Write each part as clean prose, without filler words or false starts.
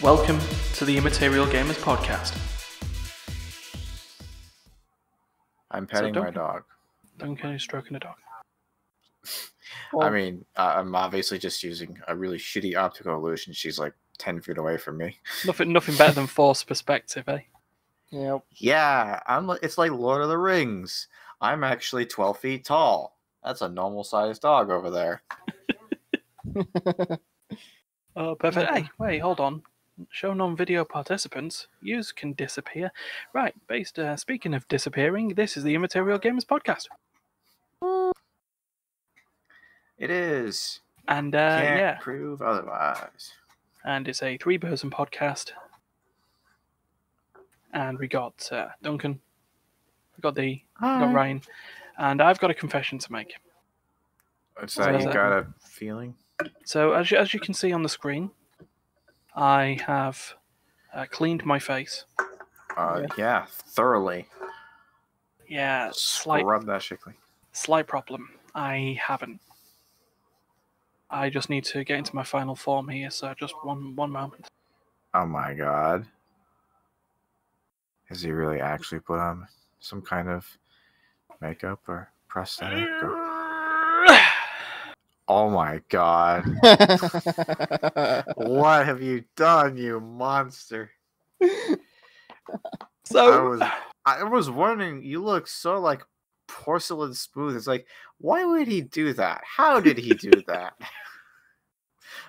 Welcome to the Immaterial Gamers podcast. I'm petting my dog. Duncan is stroking a dog. I mean, I'm obviously just using a really shitty optical illusion. She's like 10 feet away from me. Nothing better than forced perspective, eh? Yep. Yeah, it's like Lord of the Rings. I'm actually 12 feet tall. That's a normal-sized dog over there. Oh, perfect. Hey, wait, hold on. Show non-video participants, yous can disappear. Right, speaking of disappearing, this is the Immaterial Gamers podcast. It is. And, Can't prove otherwise. And it's a 3-person podcast. And we got Duncan, we got Ryan, and I've got a confession to make. What's that? You got a feeling? So, as you can see on the screen, I have cleaned my face. Yeah, thoroughly. Yeah, Scrub that shitly. Slight problem. I haven't. I just need to get into my final form here, so just one moment. Oh my god. Has he really actually put on some kind of makeup or prosthetic? Oh my god. What have you done, you monster? So I was wondering, you look so like porcelain smooth. It's like, why would he do that? How did he do that?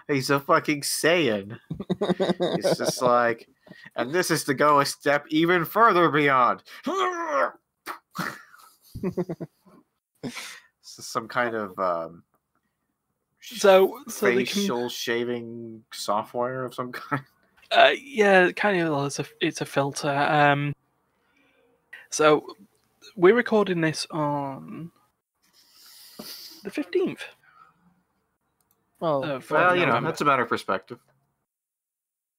He's a fucking Saiyan. It's just like, and this is to go a step even further beyond. This is some kind of facial shaving software of some kind. Yeah, kind of. It's a filter. So we're recording this on the 15th. Well, that's a matter of perspective.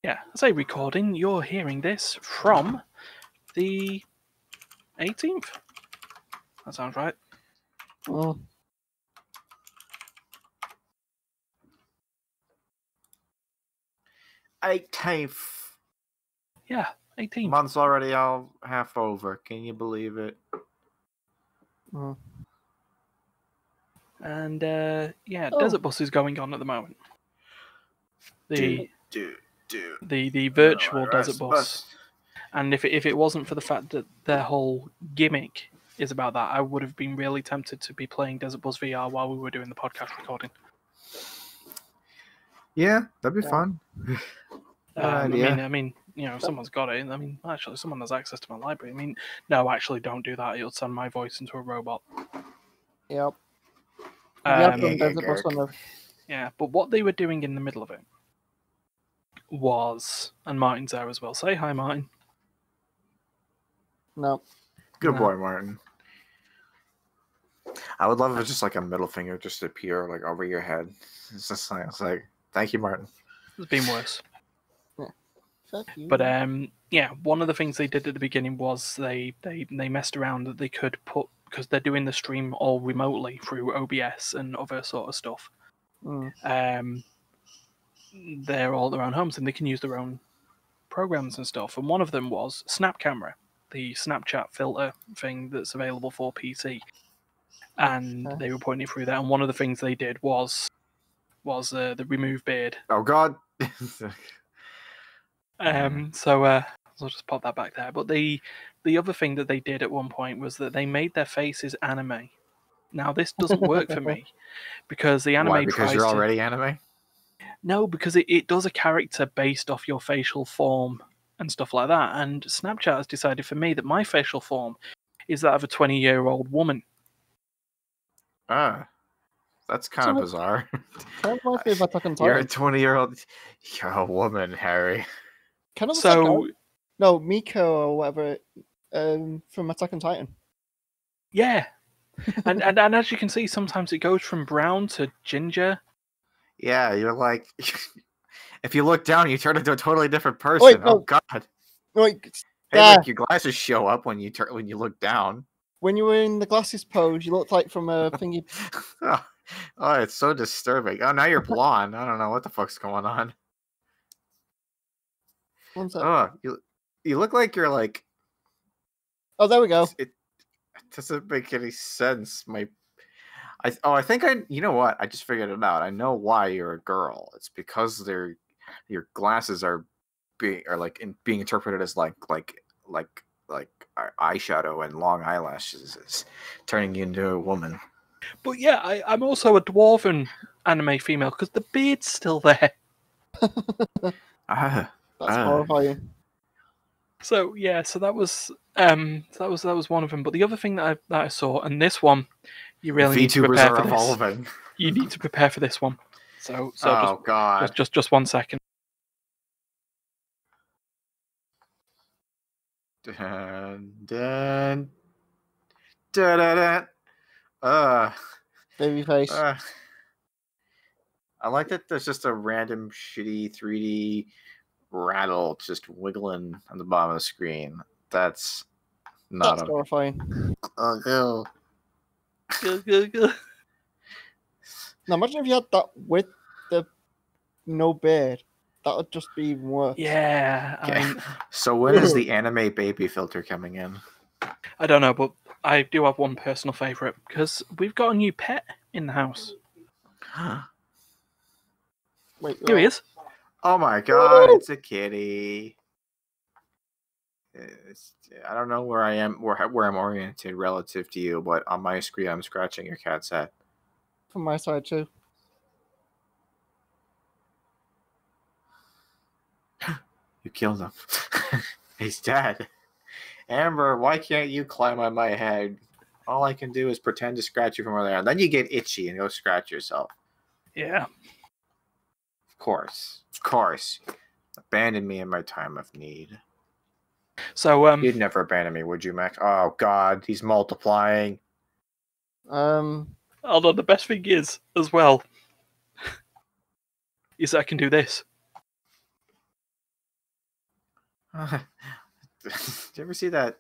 Yeah, I say recording. You're hearing this from the 18th. That sounds right. Oh. 18th. Yeah, 18th. Month's already all half over. Can you believe it? Oh. And Desert Bus is going on at the moment. The virtual Desert Bus. And if it wasn't for the fact that their whole gimmick is about that, I would have been really tempted to be playing Desert Bus VR while we were doing the podcast recording. Yeah, that'd be fun. I mean, if someone's got it. I mean, actually, someone has access to my library. I mean, no, actually, don't do that. It'll send my voice into a robot. Yep. Yeah, but what they were doing in the middle of it was, and Martin's there as well. Say hi, Martin. No. Good boy, Martin. I would love if it's just like a middle finger just appear like over your head. It's just like thank you, Martin. It's been worse. Yeah. Fuck you. But one of the things they did at the beginning was they messed around that they could put, because they're doing the stream all remotely through OBS and other sort of stuff. They're all their own homes and they can use their own programs and stuff. And one of them was Snap Camera, the Snapchat filter thing that's available for PC. And they were putting it through there. And one of the things they did was the remove beard. Oh God. So I'll just pop that back there. But the other thing that they did at one point was that they made their faces anime. Now this doesn't work for me because the anime. Why? Because you're already anime? No, because it does a character based off your facial form and stuff like that. And Snapchat has decided for me that my facial form is that of a 20-year-old woman. That's kind of bizarre. Kind of reminds me of Attack on Titan. You're a 20-year-old. You're a woman, Harry. Kind of no, Miko or whatever from Attack on Titan. Yeah. and as you can see, sometimes it goes from brown to ginger. Yeah, you're like, if you look down, you turn into a totally different person. Wait, no. Oh God! Wait, hey, like your glasses show up when you look down. When you were in the glasses pose, you looked like from a thingy. Oh, it's so disturbing. Oh, now you're blonde. I don't know what the fuck's going on. One sec. Oh, you look like you're like. Oh, there we go. It doesn't make any sense. I think you know what? I just figured it out. I know why you're a girl. It's because your glasses are being interpreted as like eyeshadow and long eyelashes is turning you into a woman. But yeah, I'm also a dwarven anime female because the beard's still there. That's horrifying. So yeah, so that was one of them. But the other thing that I saw, and this one, you really need to VTubers prepare are for this. evolving. You need to prepare for this one. So oh god, just 1 second. Dun, dun, dun, dun, dun. Baby face. I like that there's just a random shitty 3D rattle just wiggling on the bottom of the screen. That's not horrifying. Oh, Now imagine if you had that with the no beard. That would just be even worse. Yeah. okay. So when is the anime baby filter coming in? I don't know, but I do have one personal favourite because we've got a new pet in the house. Wait, Here he is. Oh my god, it's a kitty. I don't know where I am, where I'm oriented relative to you, but on my screen I'm scratching your cat's head. From my side too. You killed him. He's dead. Amber, why can't you climb on my head? All I can do is pretend to scratch you from over there, and then you get itchy and go scratch yourself. Yeah. Of course. Abandon me in my time of need. So You'd never abandon me, would you, Max? Oh god, he's multiplying. Although the best thing is, as well, is that I can do this. Did you ever see that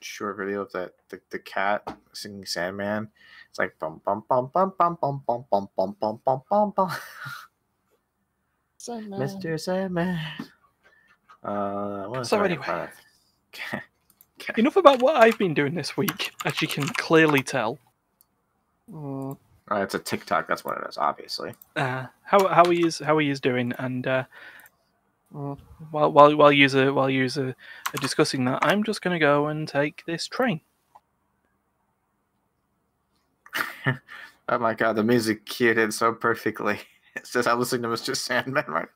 short video of the cat singing Sandman? It's like bum bum bum bum bum bum bum bum bum bum bum bum bum. Sandman. Mr. Sandman. So anyway, enough about what I've been doing this week, as you can clearly tell. It's a TikTok. That's what it is, obviously. How are you doing? And while you are discussing that, I'm just going to go and take this train. Oh my god, the music cued in so perfectly. It says I'm listening to Mr. Sandman, right?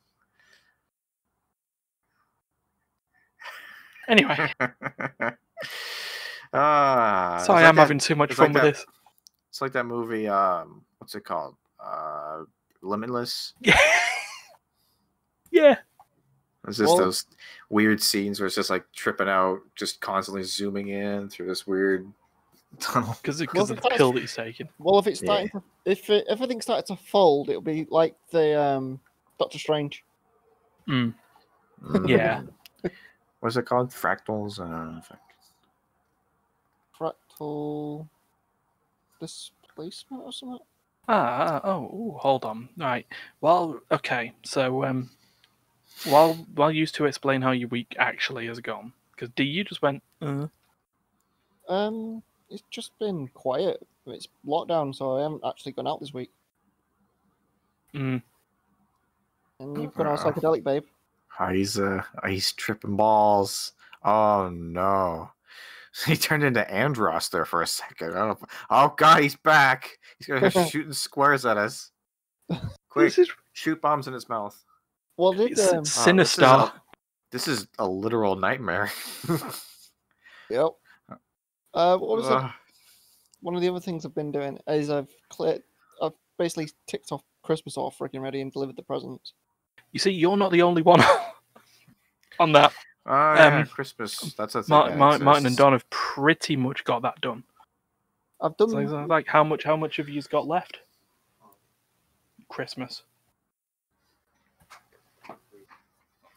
Anyway. Sorry, I'm having too much fun with this. It's like that movie, what's it called? Limitless? Yeah. It's just those weird scenes where it's just like tripping out, just constantly zooming in through this weird tunnel. Because of the pill that he's taking. Well, if it's starting if everything started to fold, it'll be like the Doctor Strange. Yeah. What's it called? Fractals? Fractal displacement or something? Hold on. Right. Well, okay. So, while you two explain how your week actually has gone, because D, you just went. It's just been quiet. It's lockdown, so I haven't actually gone out this week. And you've gone out psychedelic, babe. He's tripping balls. Oh no. He turned into Andros there for a second. Oh god, he's back. He's gonna start shooting squares at us. Quick, shoot bombs in his mouth. Well, Sinister. This is a literal nightmare. Yep. What was it? One of the other things I've been doing is I've basically ticked off Christmas off freaking ready and delivered the presents. You see, you're not the only one on that. Christmas. That's a thing. Martin and Don have pretty much got that done. I've done so, like how much have you got left? Christmas.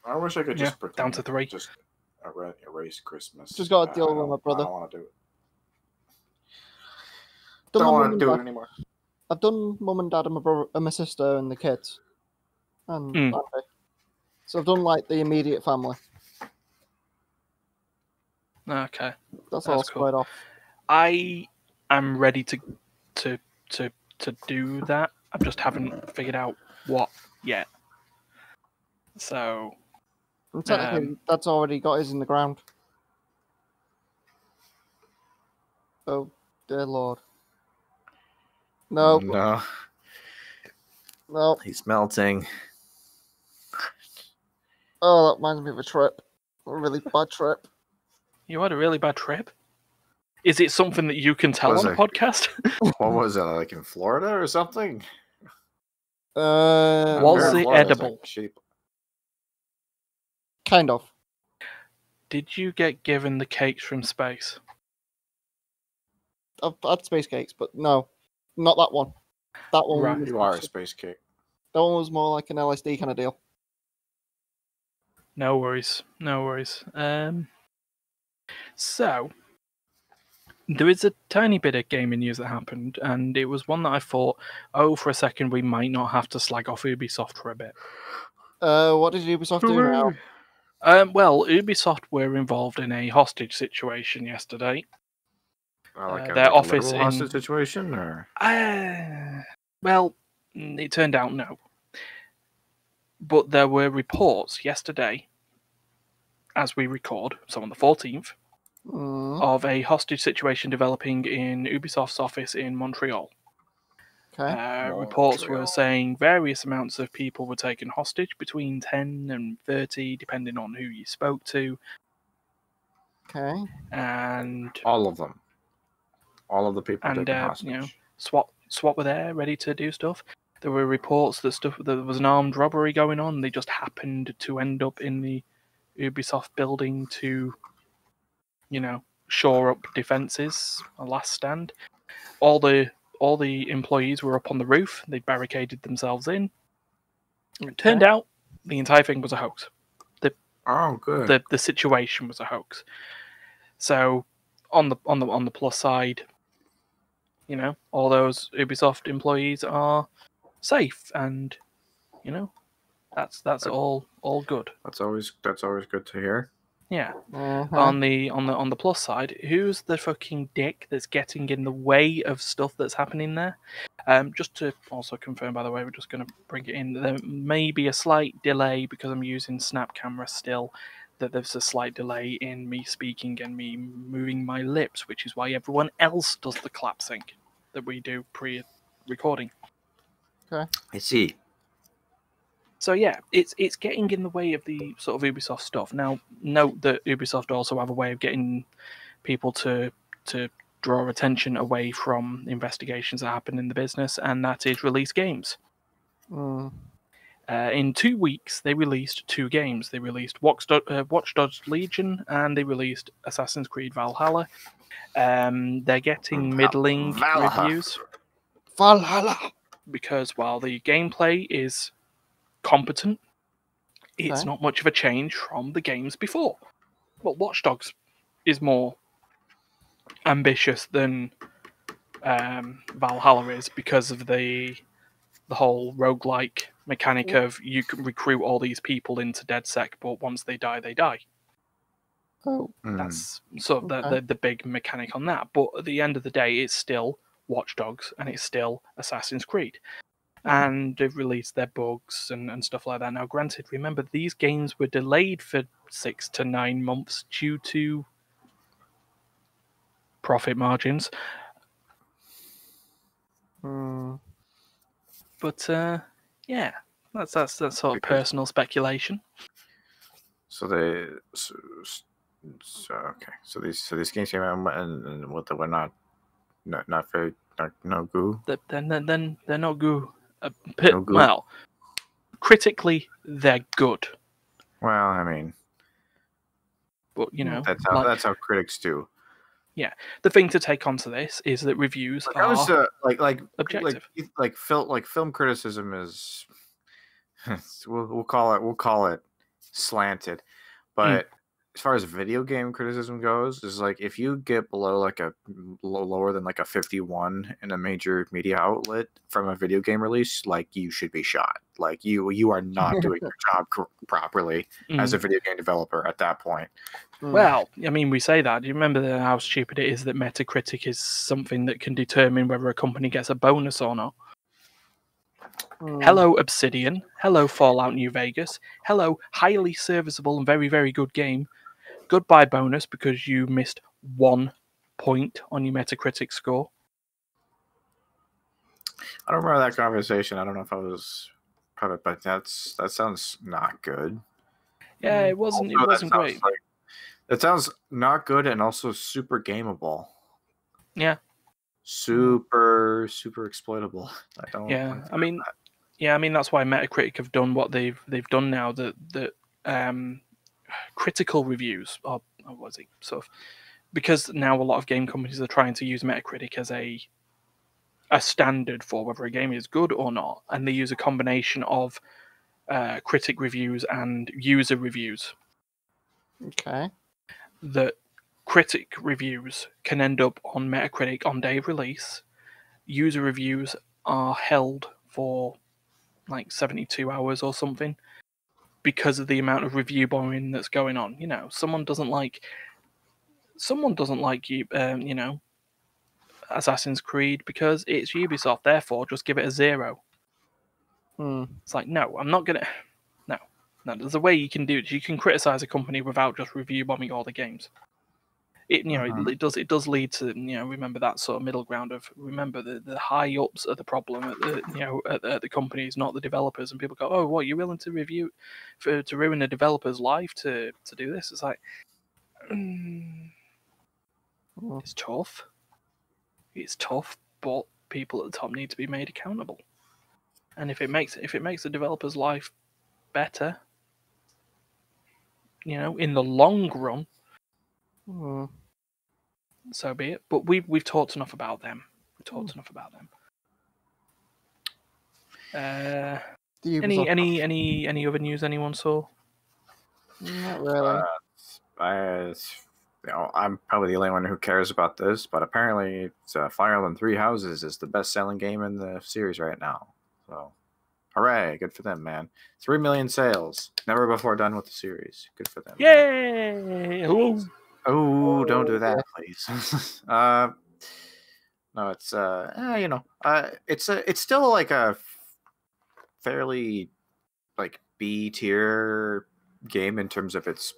I wish I could just down to 3. Just erase Christmas. Just got to deal with my brother. I don't want to do it. Don't want to do it anymore. I've done mum and dad and my brother and my sister and the kids. And So I've done like the immediate family. Okay, That's all cool. squared off. I am ready to do that. I just haven't figured out what yet. So And technically, that's already got us in the ground. Oh, dear Lord. No. No. No. He's melting. Oh, that reminds me of a trip. A really bad trip. you had a really bad trip. Is it something that you can tell Was on a it? podcast? What was it, like in Florida or something? Was it edible? Kind of. Did you get given the cakes from space? I've had space cakes, but no, not that one. That one. Right. Was You are a space cake. That one was more like an LSD kind of deal. No worries. No worries. So there is a tiny bit of gaming news that happened, and it was one that I thought, oh, for a second, we might not have to slag off Ubisoft for a bit. What did Ubisoft do now? Well, Ubisoft were involved in a hostage situation yesterday. Their office a hostage situation, or well, it turned out no. But there were reports yesterday, as we record, so on the 14th, of a hostage situation developing in Ubisoft's office in Montreal. Okay. Reports were saying various amounts of people were taken hostage, between 10 and 30, depending on who you spoke to. Okay. And all of them. All of the people taken hostage. You know, SWAT were there, ready to do stuff. There were reports that there was an armed robbery going on. They just happened to end up in the Ubisoft building to, you know, shore up defenses, a last stand. All the employees were up on the roof. They barricaded themselves in. Okay. It turned out the entire thing was a hoax. Good. The situation was a hoax. So on the plus side, you know, all those Ubisoft employees are safe, and you know, that's all good. That's always good to hear. Yeah. Uh-huh. On the plus side, who's the fucking dick that's getting in the way of stuff that's happening there? Just to also confirm, by the way, we're just going to bring it in. There may be a slight delay because I'm using Snap Camera still. That there's a slight delay in me speaking and me moving my lips, which is why everyone else does the clap sync that we do pre-recording. Okay. I see. So yeah, it's getting in the way of the sort of Ubisoft stuff. Now, note that Ubisoft also have a way of getting people to draw attention away from investigations that happen in the business, and that is release games. In 2 weeks, they released 2 games. They released Watch Dogs Legion, and they released Assassin's Creed Valhalla. They're getting middling reviews. Valhalla! Because while the gameplay is competent, it's not much of a change from the games before. Well, Watch Dogs is more ambitious than Valhalla is because of the whole roguelike mechanic of you can recruit all these people into DedSec, but once they die, they die. Oh. That's sort of the big mechanic on that. But at the end of the day, it's still Watch Dogs and it's still Assassin's Creed. And they've released their bugs and stuff like that. Now, granted, remember, these games were delayed for 6 to 9 months due to profit margins. But, yeah, that's sort of personal speculation. So these games came out and what they were not very no goo. Then they're not goo. No good. Well, critically, they're good. Well, I mean, but you know, that's how critics do. Yeah, the thing to take onto this is that reviews are objective. Like film criticism is, we'll call it slanted, but as far as video game criticism goes, is like if you get below like a lower than like a 51 in a major media outlet from a video game release, like you should be shot. Like you are not doing your job properly as a video game developer at that point. Well, I mean, we say that. Do you remember how stupid it is that Metacritic is something that can determine whether a company gets a bonus or not? Hello, Obsidian. Hello, Fallout New Vegas. Hello, highly serviceable and very, very good game. Goodbye bonus because you missed 1 point on your Metacritic score. I don't remember that conversation. I don't know if I was private, but that sounds not good. Yeah, it wasn't. Also, It wasn't great. That sounds not good and also super gameable. Yeah. Super exploitable. I don't. Yeah, I mean, that's why Metacritic have done what they've done now. That critical reviews, or what is it, sort of, because now a lot of game companies are trying to use Metacritic as a standard for whether a game is good or not, and they use a combination of critic reviews and user reviews. Okay. That critic reviews can end up on Metacritic on day of release. User reviews are held for like 72 hours or something because of the amount of review bombing that's going on. You know, someone doesn't like you, you know, Assassin's Creed because it's Ubisoft, therefore just give it a 0. It's like, no, I'm not gonna. No, there's a way you can do it. You can criticize a company without just review bombing all the games. It it does lead to, remember that sort of middle ground of, remember the high ups are the problem at the companies, not the developers. And people go, oh, what, you're willing to review to ruin a developer's life to do this? It's like, it's tough. It's tough, but people at the top need to be made accountable. And if it makes the developer's life better, in the long run, so be it. But we've talked enough about them. Any other news anyone saw? Not really. I'm probably the only one who cares about this, but apparently Fire Emblem Three Houses is the best-selling game in the series right now. So, hooray! Good for them, man. 3 million sales. Never before done with the series. Good for them. Yay! Oh, don't do that, please. No, it's it's still like a fairly like B tier game in terms of its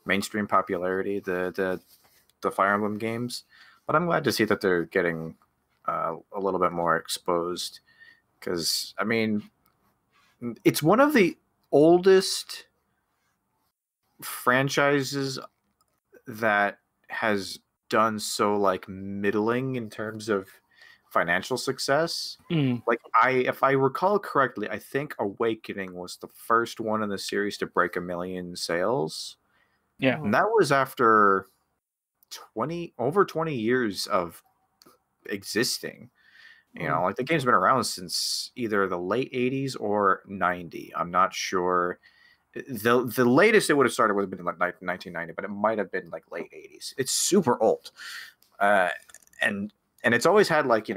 mainstream popularity, the Fire Emblem games, but I'm glad to see that they're getting a little bit more exposed, because I mean, it's one of the oldest franchises that has done so like middling in terms of financial success. Like if I recall correctly, I think Awakening was the first one in the series to break 1 million sales. Yeah. And that was after over 20 years of existing. Like the game's been around since either the late 80s or 90. I'm not sure. The latest it would have started would have been like 1990, but it might have been like late 80s. It's super old. And it's always had like,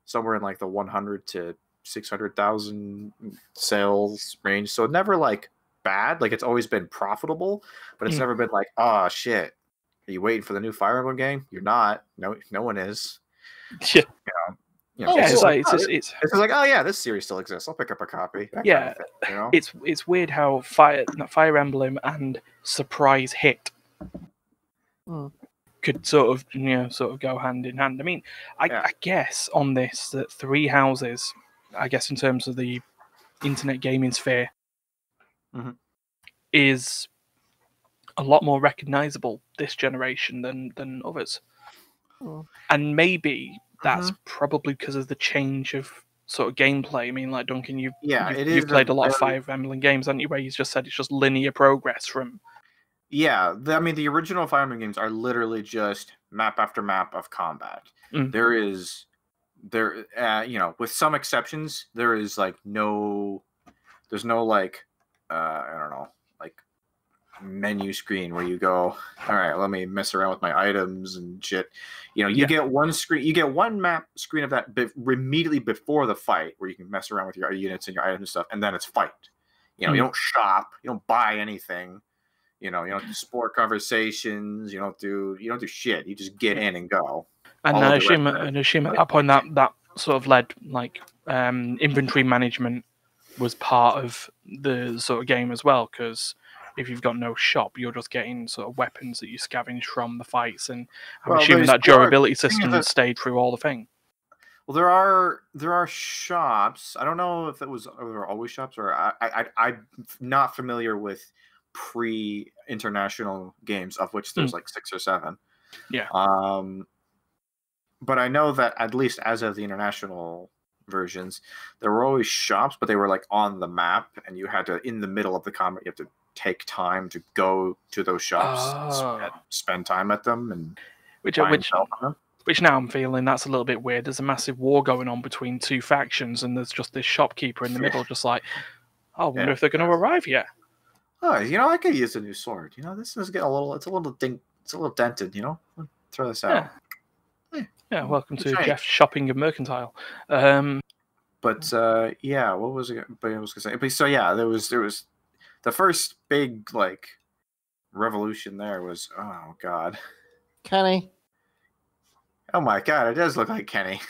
somewhere in like the 100 to 600,000 sales range. So never like bad. Like it's always been profitable, but it's never been like, oh shit, are you waiting for the new Fire Emblem game? You're not. No one is. Yeah. It's like, oh yeah, this series still exists. I'll pick up a copy. That kind of thing, It's weird how Fire Emblem and Surprise Hit could sort of go hand in hand. I mean, I guess on this that Three Houses, I guess in terms of the internet gaming sphere, is a lot more recognizable this generation than others. And maybe that's probably because of the change of sort of gameplay. I mean, like Duncan, you've played a lot of Fire Emblem games, haven't you? Where you just said it's just linear progress from. Yeah, the original Fire Emblem games are literally just map after map of combat. With some exceptions, there's no like, I don't know, like menu screen where you go, all right, let me mess around with my items and shit. You know, you get one screen, you get one map screen of that immediately before the fight where you can mess around with your units and your items and stuff, and then it's fight. You know, you don't shop, you don't buy anything. You know, you don't do sport conversations. You don't do shit. You just get in and go. And I assume at that point that sort of led like inventory management was part of the sort of game as well, because if you've got no shop, you're just getting sort of weapons that you scavenge from the fights, and I'm assuming that durability system stayed through all the thing. Well, there are shops. I don't know if there were always shops, or I'm not familiar with pre-international games, of which there's like 6 or 7. Yeah. But I know that at least as of the international versions, there were always shops, but they were like on the map, and you had to, in the middle of the combat, you have to take time to go to those shops, and spend time at them, and which now I'm feeling that's a little bit weird. There's a massive war going on between 2 factions, and there's just this shopkeeper in the middle, just like, I wonder if they're going to arrive yet. Oh, you know, I could use a new sword. You know, this is getting it's a little dented. You know, throw this out. Yeah, welcome to Jeff's Shopping and Mercantile. But yeah, what was it? But I was gonna say. But so yeah, there was the first big like revolution. There was, oh god, Kenny. Oh my god, it does look like Kenny,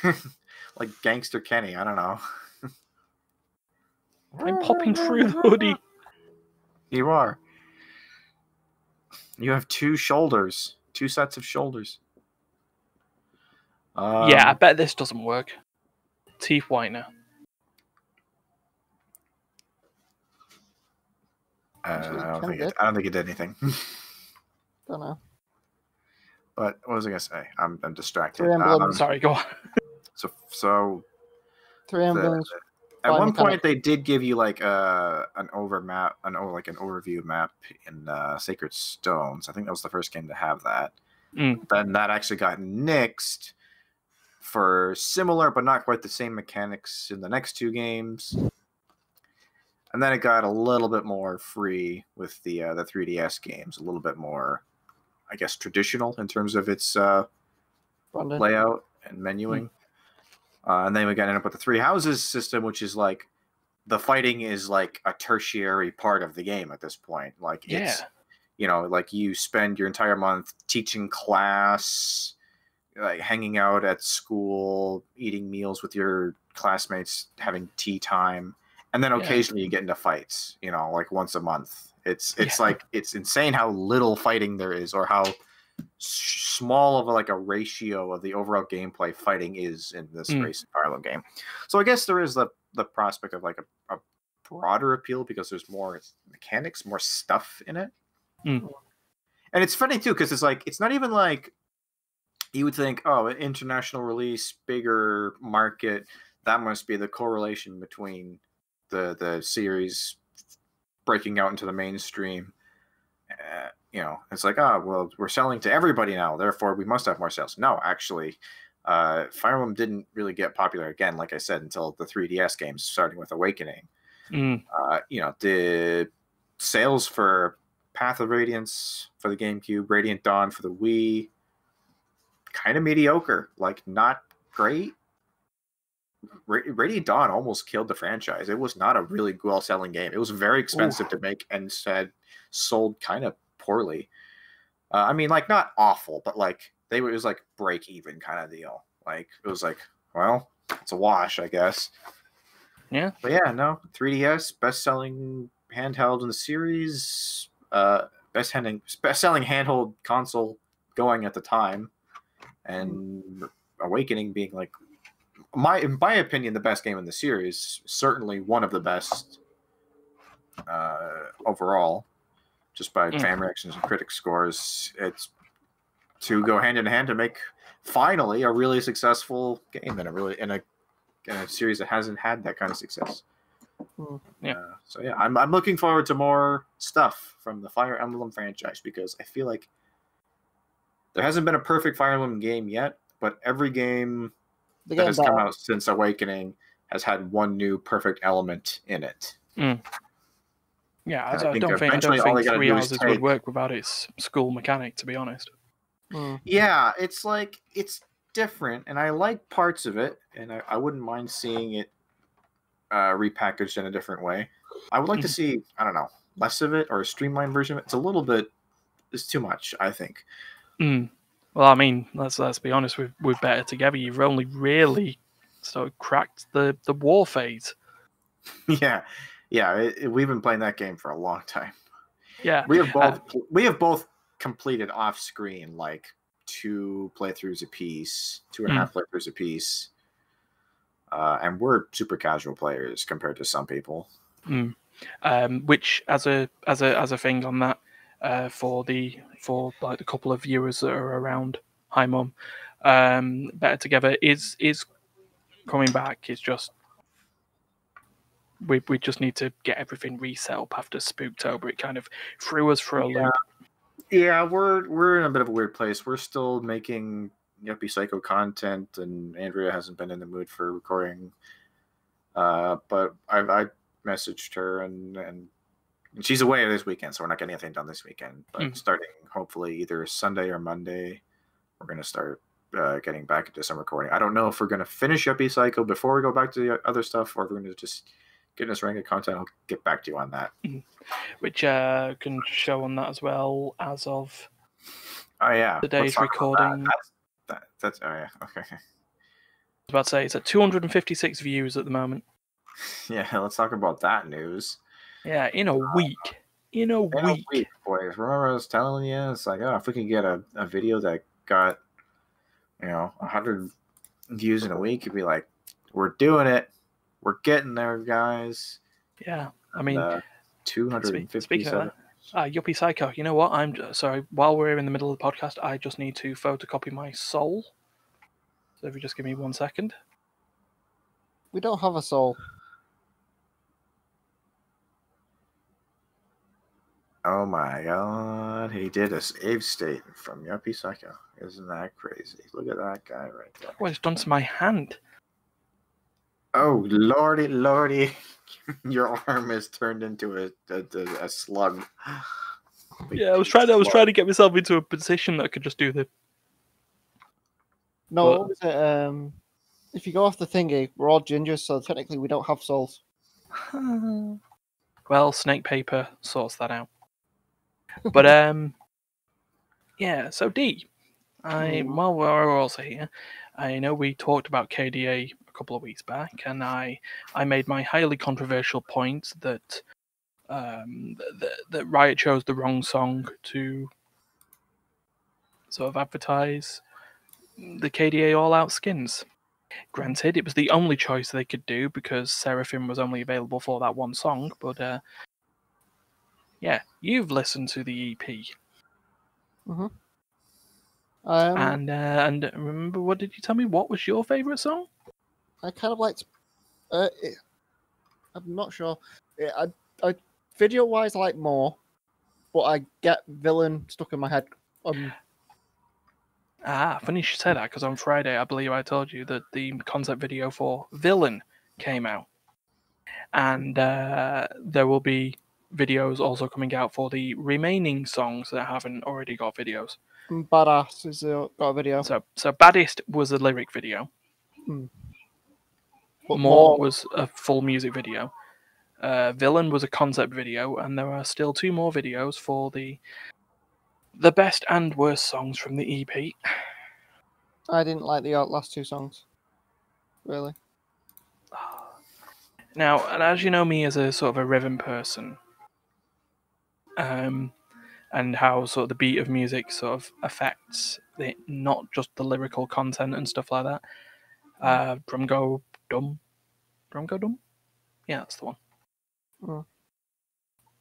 like Gangster Kenny. I don't know. I'm popping through the hoodie. You are. You have 2 shoulders, 2 sets of shoulders. Yeah, I bet this doesn't work. Teeth whitener. I don't think it did anything. Don't know. But what was I gonna say? I'm distracted. 3 emblems. Sorry, go on. So 3 emblems. At one point, they did give you like an overview map in Sacred Stones. I think that was the first game to have that. Then that actually got nixed for similar but not quite the same mechanics in the next 2 games. And then it got a little bit more free with the 3DS games, a little bit more, I guess, traditional in terms of its layout and menuing. And then we got up with the 3 houses system, which is like the fighting is like a tertiary part of the game at this point. Like it's, you know, like you spend your entire month teaching class, like hanging out at school, eating meals with your classmates, having tea time, and then occasionally you get into fights. You know, like once a month. It's like it's insane how little fighting there is, or how small of a ratio of the overall gameplay fighting is in this race Fire Emblem game. So I guess there is the prospect of like a broader appeal because there's more mechanics, more stuff in it. And it's funny too because it's like it's not even like you would think, oh, an international release, bigger market, that must be the correlation between the series breaking out into the mainstream. You know, it's like, oh, well, we're selling to everybody now, therefore we must have more sales. No, actually, Fire Emblem didn't really get popular again, like I said, until the 3DS games, starting with Awakening. You know, the sales for Path of Radiance for the GameCube, Radiant Dawn for the Wii, kind of mediocre, like not great. Radiant Dawn almost killed the franchise. It was not a really well-selling game. It was very expensive to make and sold kind of poorly. I mean, like not awful, but like it was like break even kind of deal. Like it was like, well, it's a wash, I guess. Yeah. But yeah, no, 3DS best-selling handheld in the series, best-selling handheld console going at the time, and Awakening being like in my opinion the best game in the series, certainly one of the best overall. Just by fan reactions and critic scores, it's to go hand in hand to make finally a really successful game in a series that hasn't had that kind of success. So yeah, I'm looking forward to more stuff from the Fire Emblem franchise because I feel like there hasn't been a perfect Fire Emblem game yet, but every game that has come out since Awakening has had one new perfect element in it. Yeah, And I don't think eventually all they gotta 3 do is hours would take. work without its school mechanic, to be honest. Yeah, it's like it's different, and I like parts of it, and I wouldn't mind seeing it repackaged in a different way. I would like to see, I don't know, less of it or a streamlined version of it. It's a little bit, it's too much, I think. Well, I mean, let's be honest. With Better Together, you've only really sort of cracked the war phase. Yeah, we've been playing that game for a long time. Yeah, We have both completed off screen like 2 playthroughs apiece, 2.5 playthroughs apiece, and we're super casual players compared to some people. Which as a thing on that, for like the couple of viewers that are around, hi mum, Better Together is coming back. It's just we just need to get everything reset up after Spooktober. It kind of threw us for a loop. Yeah, we're in a bit of a weird place. We're still making Yuppie Psycho content, and Andrea hasn't been in the mood for recording. But I messaged her, and she's away this weekend, so we're not getting anything done this weekend. But starting hopefully either Sunday or Monday, we're going to start getting back into some recording. I don't know if we're going to finish Yuppie Psycho before we go back to the other stuff, or if we're going to just get in this rank of content. I'll get back to you on that. Which can show on that as well as of today's recording. That's oh yeah, okay. I was about to say it's at 256 views at the moment. Yeah, let's talk about that news. Yeah, in a week. In a week, boys. Remember I was telling you, it's like, if we can get a video that got 100 views in a week, it'd be like, we're doing it. We're getting there, guys. Yeah, I mean, 257. Yuppie Psycho. You know what? I'm sorry. While we're in the middle of the podcast, I just need to photocopy my soul. So if you just give me 1 second. We don't have a soul. Oh my god, he did a save state from Yuppie Psycho. Isn't that crazy? Look at that guy right there. Well, it's done to my hand. Oh, lordy. Your arm is turned into a slug. Yeah, I was trying to get myself into a position that I could just do the... No, what was it? If you go off the thingy, we're all gingers, so technically we don't have souls. Well, Snake Paper sorts that out. But yeah. So D, while we're also here, I know we talked about KDA a couple of weeks back, and I made my highly controversial point that that Riot chose the wrong song to sort of advertise the KDA All Out skins. Granted, it was the only choice they could do because Seraphim was only available for that one song, but yeah, you've listened to the EP. Mm-hmm. And remember, what did you tell me? What was your favourite song? I kind of liked... I'm not sure. I video-wise, I like more, but I get Villain stuck in my head. Funny you should say that, because on Friday, I believe I told you that the concept video for Villain came out. And there will be videos also coming out for the remaining songs that haven't already got videos. Badass has got a video. So Baddest was a lyric video. But More was a full music video. Villain was a concept video, and there are still 2 more videos for the best and worst songs from the EP. I didn't like the last 2 songs. Really. Now, and as you know me as a sort of a rhythm person, and how sort of the beat of music sort of affects it, not just the lyrical content and stuff like that. Drum Go Dumb? Yeah, that's the one.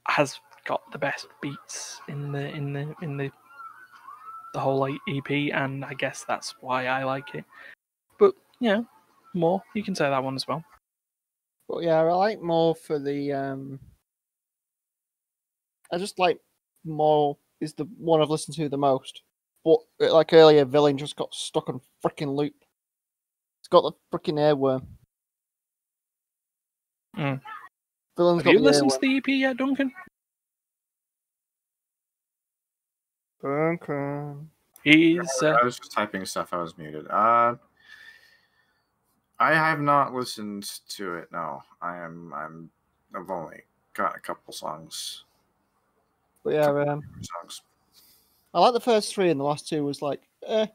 Has got the best beats in the whole EP, and I guess that's why I like it. But yeah, more, you can say that one as well. But yeah, I like more for the I just like more is the one I've listened to the most. But like earlier, Villain just got stuck on freaking loop. It's got the freaking airworm. Have Villain's got you the listened airworm. to the EP yet, Duncan? Duncan. He's I was just typing stuff. I was muted. I have not listened to it. No, I've only got a couple songs. But yeah, Songs. I like the first 3, and the last 2 was like, yeah.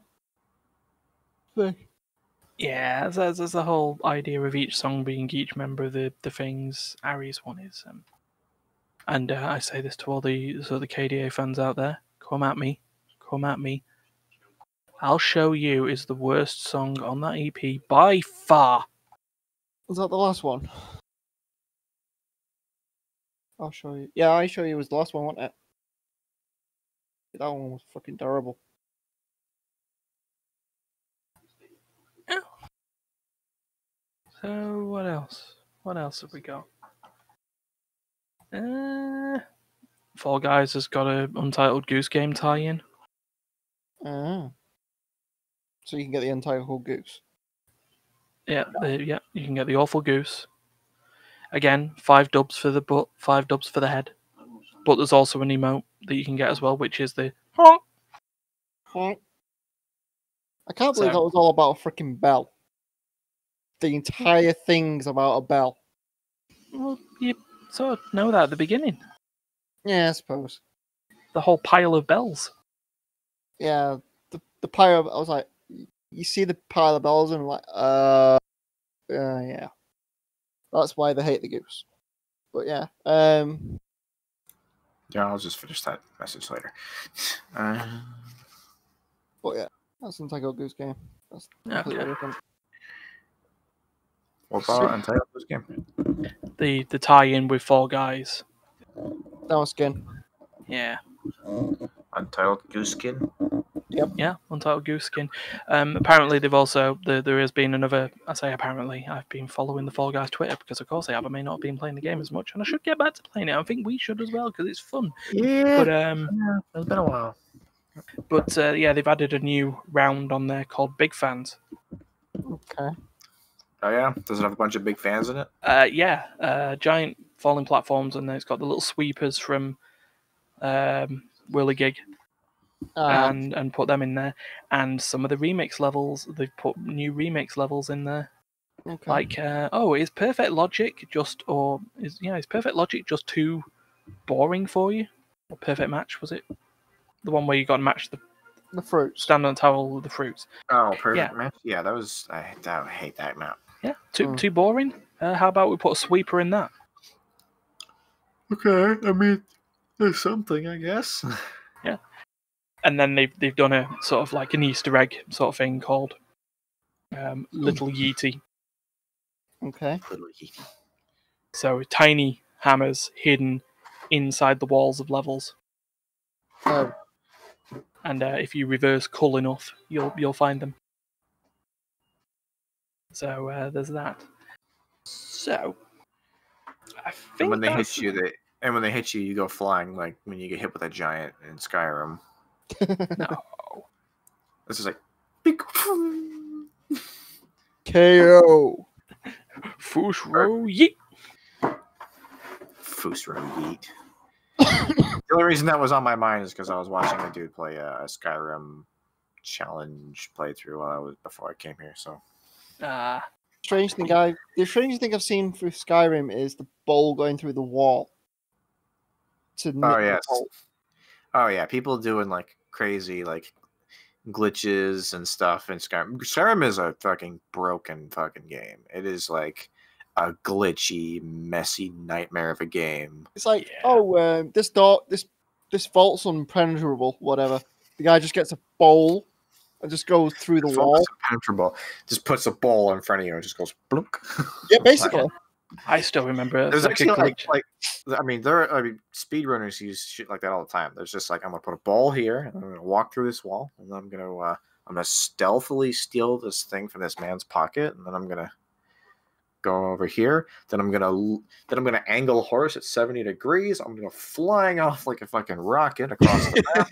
There's the whole idea of each song being each member of the things. Ari's one is, and I say this to all the KDA fans out there: come at me. I'll Show You is the worst song on that EP by far. Was that the last one? I'll show you. Yeah, I Show You was the last one, wasn't it? That one was fucking terrible. Yeah. So what else? What else have we got? Fall Guys has got a Untitled Goose Game tie-in. So you can get the Untitled Goose. Yeah, you can get the Awful Goose. Again, 5 dubs for the butt, 5 dubs for the head. But there's also an emote that you can get as well, which is the honk. I can't believe that was all about a freaking bell. The entire thing's about a bell. Well, you sort of know that at the beginning. Yeah, I suppose. The whole pile of bells. Yeah, the pile. I was like, you see the pile of bells, and I'm like, yeah. That's why they hate the goose. But yeah, Yeah, I'll just finish that message later. But yeah, that's Untitled Goose Game. That's completely different. What about Untitled Goose Game? The tie-in with Fall Guys. That was skin. Yeah. Untitled Goose Skin? Yep. Yeah, Untitled Goose Skin. Apparently, they've also there has been another. I say apparently. I've been following the Fall Guys Twitter because, of course, I have. I may not have been playing the game as much, and I should get back to playing it. I think we should as well because it's fun. Yeah. But it's been a while. But yeah, they've added a new round on there called Big Fans. Okay. Oh yeah, does it have a bunch of big fans in it? Giant falling platforms, and then it's got the little sweepers from Whirligig. And put them in there, and some of the remix levels, they've put new remix levels in there. Okay. Like, is Perfect Logic is Perfect Logic just too boring for you? Or Perfect Match, was it? The one where you got to match the fruits. Stand on the towel with the fruits. Oh, Perfect Match? Yeah, that was... I hate that map. Yeah, too boring? How about we put a sweeper in that? Okay, I mean, there's something, I guess. Yeah. And then they've done a sort of like an Easter egg sort of thing called Little Yeety. Okay. Little Yeety. So tiny hammers hidden inside the walls of levels. Oh. And if you reverse cull enough, you'll find them. So there's that. So I think and when they hit you, you go flying like when you get hit with a giant in Skyrim. No. This is like KO. Fusro yeet. Fusro yeet. The only reason that was on my mind is because I was watching a dude play a Skyrim challenge playthrough before I came here. So. The strange thing I've seen through Skyrim is the bowl going through the wall. Oh yeah, people doing like crazy like glitches and stuff in Skyrim. Skyrim is a fucking broken fucking game. It is like a glitchy, messy nightmare of a game. It's like, this vault's impenetrable, whatever. The guy just gets a bowl and just goes through the wall. Impenetrable. Just puts a bowl in front of you and just goes blunk. Yeah, basically. I still remember. There's actually speedrunners use shit like that all the time. There's just like, I'm gonna put a ball here, and I'm gonna walk through this wall, and then I'm gonna stealthily steal this thing from this man's pocket, and then I'm gonna go over here. Then I'm gonna angle horse at 70 degrees. I'm gonna go flying off like a fucking rocket across the map.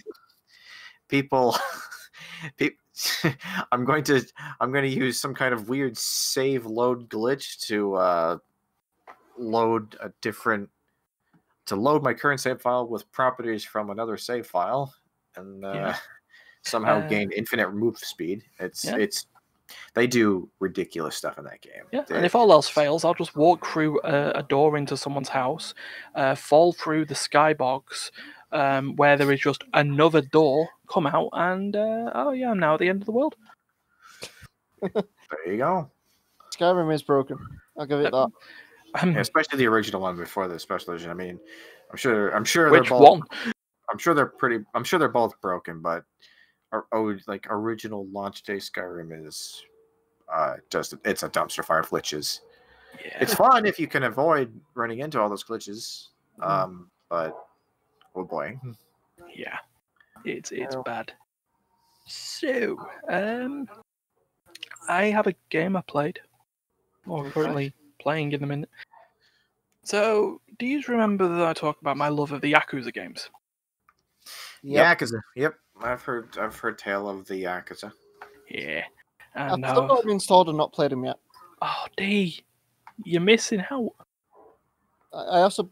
People. I'm going to use some kind of weird save load glitch to load my current save file with properties from another save file, and somehow gained infinite move speed. It's they do ridiculous stuff in that game. Yeah, and if all else fails, I'll just walk through a door into someone's house, fall through the skybox, where there is just another door, come out, and I'm now at the end of the world. There you go. Skyrim is broken. I'll give it that. Yeah, especially the original one before the special edition. I mean, I'm sure Which they're both, one? I'm sure they're both broken, but like original launch day Skyrim is it's a dumpster fire of glitches. Yeah. It's fun if you can avoid running into all those glitches. But oh boy. Yeah. It's bad. So, I have a game I played, or currently playing in the minute. So, do you remember that I talked about my love of the Yakuza games? Yep. Yakuza. Yep, I've heard tale of the Yakuza. Yeah. I've And still got them installed and not played them yet. Oh, D, you're missing out. I also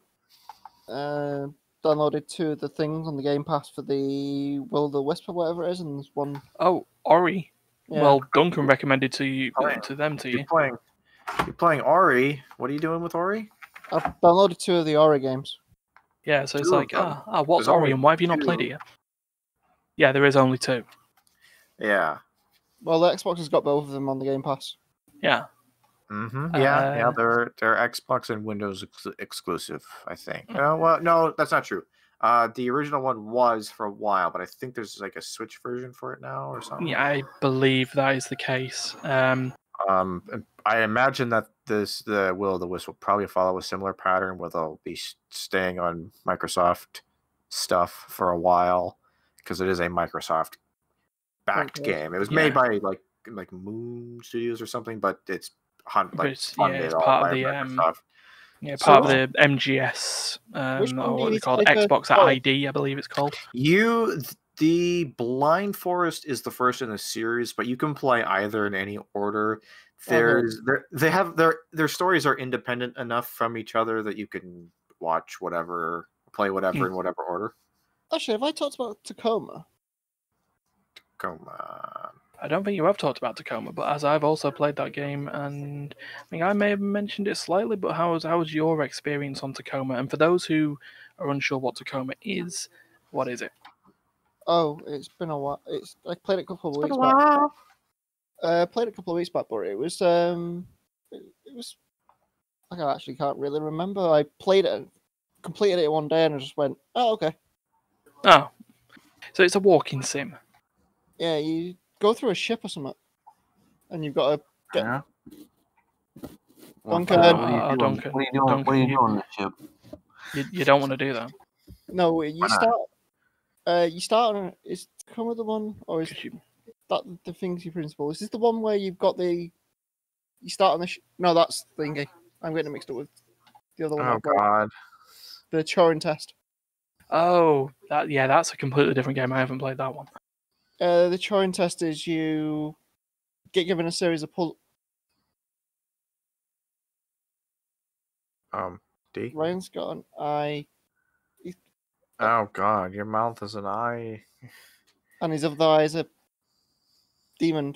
downloaded 2 of the things on the Game Pass for the Will of the Wisp or whatever it is, and there's one. Oh, Ori. Yeah. Well, Duncan recommended to you. You're playing Ori. What are you doing with Ori? I've downloaded 2 of the Ori games. Yeah, so it's 2 of like, them. What's There's Ori only and why have you not 2. played it yet? Yeah, there is only 2. Yeah. Well, the Xbox has got both of them on the Game Pass. Yeah. Mm-hmm. Yeah, they're Xbox and Windows exclusive, I think. Well, no, that's not true. The original one was for a while, but I think there's like a Switch version for it now or something. Yeah, I believe that is the case. I imagine that the Will of the Wisp will probably follow a similar pattern where they'll be staying on Microsoft stuff for a while because it is a Microsoft backed game. It was made by like Moon Studios or something, but it's funded all part by of the Microsoft. part of the MGS, or what they called Xbox ID, I believe it's called. The Blind Forest is the first in the series, but you can play either in any order. Their stories are independent enough from each other that you can watch whatever, play whatever in whatever order. Actually, have I talked about Tacoma? I don't think you have talked about Tacoma, but as I've also played that game, and I think I may have mentioned it slightly, but how was your experience on Tacoma? And for those who are unsure what Tacoma is, what is it? Oh, it's been a while. I played it a couple of weeks back. Played it a couple of weeks back, but it was I actually can't really remember. I played it, completed it one day, and I just went, "Oh, okay." Oh, so it's a walking sim. Yeah, you go through a ship or something, and you've got to get. Yeah. Duncan. Duncan. What are you doing? What are you doing on the ship? You don't want to do that. No, you start. You start on. Is Tacoma the one, or is that the things you principal? Is this the one where you've got the? You start on the. No, that's thingy. I'm getting it mixed up with the other one. Oh God. The Turing test. Oh, that's a completely different game. I haven't played that one. The Turing test is you get given a series of puzzles. D. Ryan's got an eye. Oh God, your mouth is an eye. And his other eye is a demon.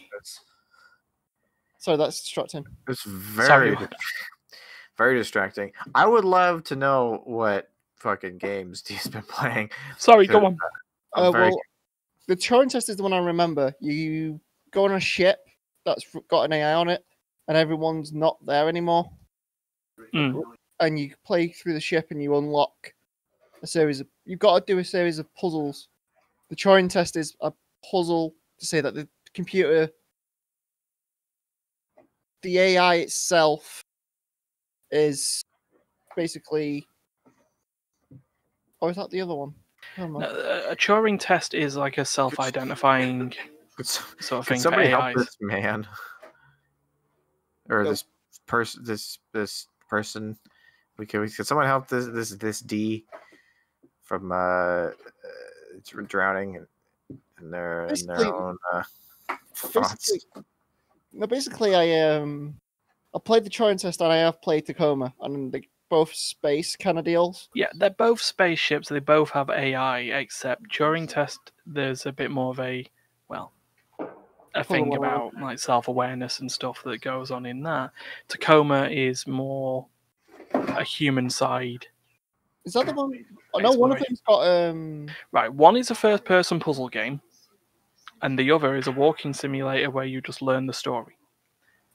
Sorry, that's distracting. It's very distracting. I would love to know what fucking games D's been playing. Sorry, go on. Well, the Turing test is the one I remember. You go on a ship that's got an AI on it, and everyone's not there anymore. And you play through the ship, and you unlock a series of. You've got to do a series of puzzles. The Turing test is a puzzle to say that the computer, the AI itself, is basically. Or is that the other one? No, a Turing test is like a self-identifying sort of thing for somebody AIs. help this man, or this person? Can someone help this D from drowning in their own thoughts? Basically, I played the Turing test and I have played Tacoma, and both space kind of deals. Yeah, they're both spaceships. They both have AI, except Turing Test, there's a bit more of a thing about like self-awareness and stuff that goes on in that. Tacoma is more a human side. Is that the one? I know one of them's got Right, one is a first-person puzzle game, and the other is a walking simulator where you just learn the story.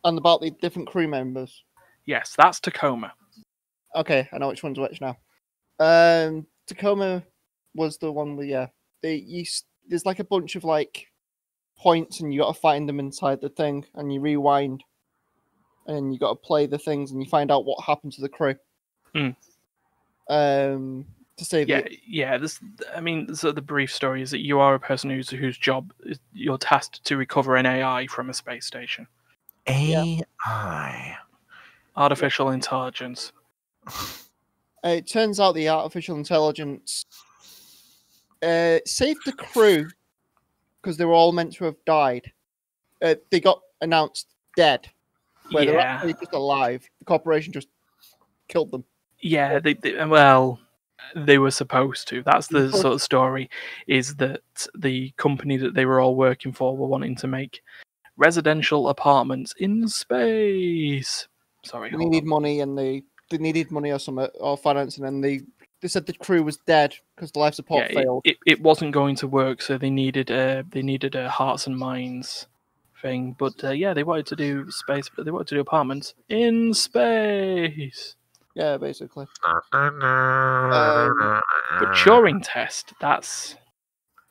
And about the different crew members. Yes, that's Tacoma. Okay, I know which one's which now. Tacoma was the one where there's like a bunch of like points, and you got to find them inside the thing, and you rewind, and you got to play the things, and you find out what happened to the crew. To save so the brief story is that you are a person whose job is you're tasked to recover an AI from a space station. AI. Artificial intelligence. It turns out the artificial intelligence saved the crew because they were all meant to have died. They got announced dead, where they're actually just alive. The corporation just killed them. Yeah, they were supposed to. That's the sort of story, is that the company that they were all working for were wanting to make residential apartments in space. Sorry, they needed money, and they needed money or something, or financing, and they said the crew was dead because the life support failed. It wasn't going to work, so they needed a hearts and minds thing. But they wanted to do space, but they wanted to do apartments in space. Yeah, basically. But Turing Test, that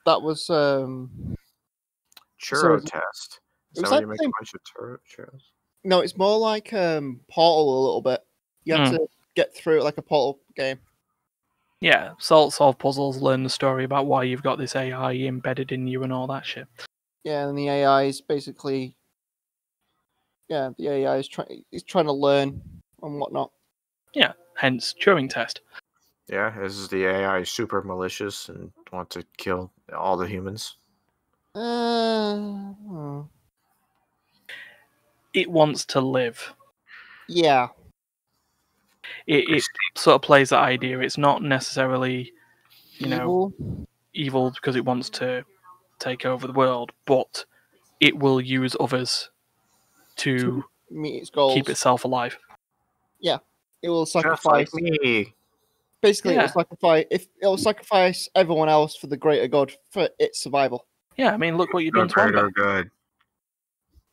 was Churro Test. Is that where you make a bunch of churros? No, it's more like Portal a little bit. You have to get through it like a Portal game. Yeah, solve puzzles, learn the story about why you've got this AI embedded in you and all that shit. Yeah, and the AI is basically, the AI is trying to learn and whatnot. Yeah, hence Turing Test. Yeah, is the AI super malicious and want to kill all the humans? It wants to live. Yeah. It sort of plays that idea. It's not necessarily, evil because it wants to take over the world, but it will use others to meet its goals. Keep itself alive. Yeah, it will sacrifice. Just like me. Basically, it will sacrifice everyone else for the greater good, for its survival. Yeah, I mean, look what you've done to The greater good.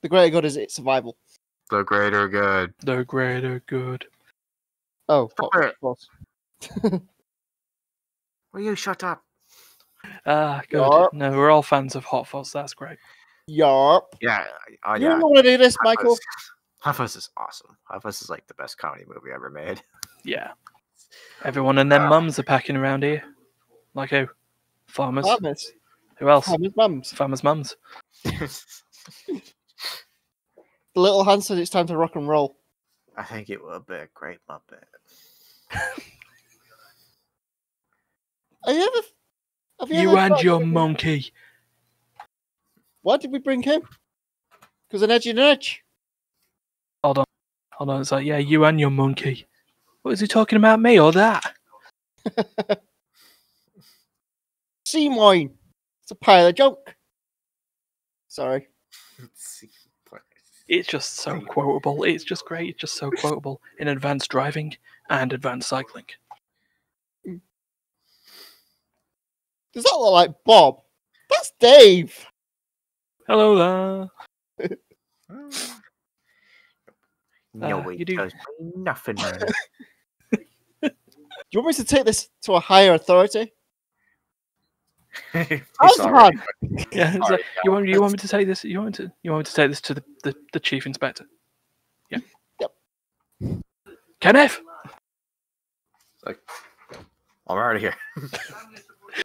The greater good is its survival. The greater good. The greater good. Oh, what? Will you shut up? Good. Yarp. No, we're all fans of Hot Fuzz. That's great. Yarp. Yeah. You don't want to do this, Michael. Hot Fuzz is awesome. Hot Fuzz is like the best comedy movie ever made. Yeah. Everyone and their mums are packing around here. Like who? Farmers. Farmers. Who else? Farmers' mums. Farmers' mums. The little hand said it's time to rock and roll. I think it will be a great Muppet. Have you You and your monkey. Why did we bring him? Because an edgy nudge. Hold on. It's like, yeah, you and your monkey. What is he talking about, me or that? Seymour. It's a pile of junk. Sorry. It's just so quotable. It's just great. It's just so quotable in advanced driving and advanced cycling. Does that look like Bob? That's Dave. Hello there. No, you do. does nothing. Do you want me to take this to a higher authority? Yeah, like, you want me to take this? You want me to take this to the chief inspector? Yeah. Yep. Kenneth. Like, I'm out of here.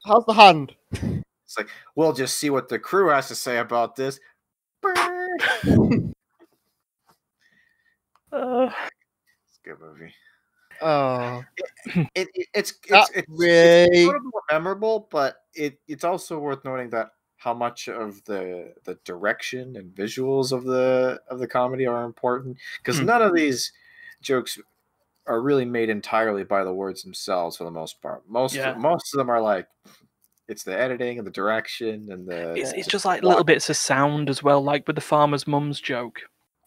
How's the hand? It's like, we'll just see what the crew has to say about this. It's a good movie. Oh, It's really more memorable, but it's also worth noting that how much of the direction and visuals of the comedy are important, because none of these jokes are really made entirely by the words themselves for the most part. Most of them are like it's the editing and the direction and the. It's just like little bits of sound as well, like with the farmer's mum's joke.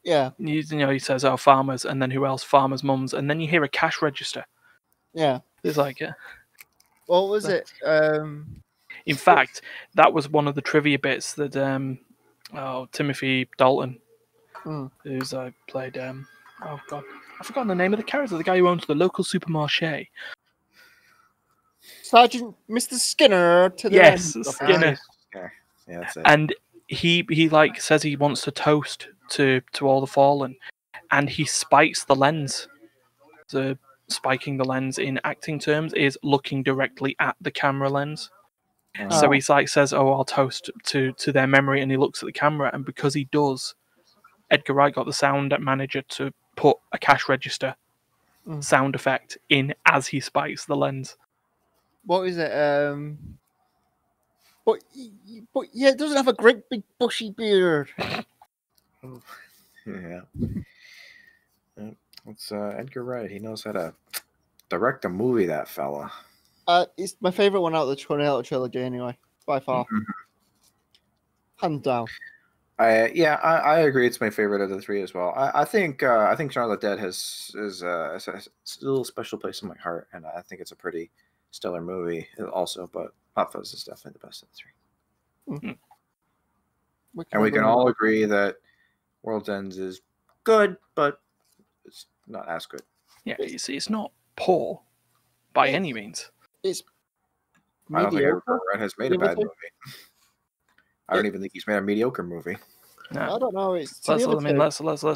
Yeah. He says, "Oh, farmers," and then who else? Farmers' mums, and then you hear a cash register. Yeah. It's like, what was it? In fact, that was one of the trivia bits that Timothy Dalton, who's played. Oh God, I've forgotten the name of the character. The guy who owns the local supermarché. Sergeant Mr. Skinner to the yes, end. Skinner. Yeah, that's it. And he like says he wants to toast to all the fallen, and he spikes the lens. The spiking the lens in acting terms is looking directly at the camera lens. So he's like says, "Oh, I'll toast to their memory," and he looks at the camera, and because he does, Edgar Wright got the sound manager to put a cash register sound effect in as he spikes the lens. What is it? But yeah, it doesn't have a great big bushy beard. Yeah. It's Edgar Wright. He knows how to direct a movie, that fella. It's my favorite one out of the Tornado trilogy, anyway, by far. Hands down. I agree. It's my favorite of the three as well. I think Shaun of the Dead has a little special place in my heart, and I think it's a pretty stellar movie also. But Hot Fuzz is definitely the best of the three. And we can all agree that World's Ends is good, but it's not as good. Yeah, you see, it's not poor by any means. It's I don't think Edgar Wright has made a bad movie. I don't even think he's made a mediocre movie. No. I don't know. Let's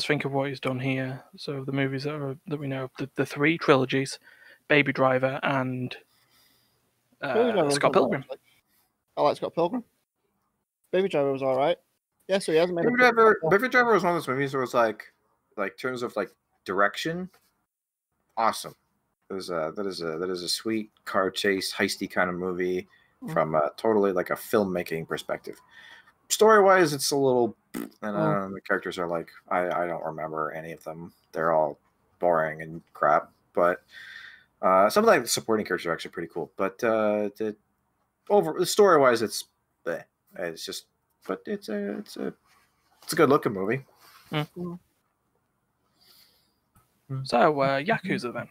think of what he's done here. So the movies that we know, the three trilogies, Baby Driver and Scott Pilgrim. I like Scott Pilgrim. Baby Driver was all right. Yeah, so he hasn't made Baby Driver was one of those movies where it was like terms of like direction, awesome. That is a sweet car chase, heisty kind of movie from totally like a filmmaking perspective. Story wise, it's a little, and the characters are like I don't remember any of them. They're all boring and crap. But some of the supporting characters are actually pretty cool. But the story wise, it's just, but it's a good looking movie. So Yakuza then.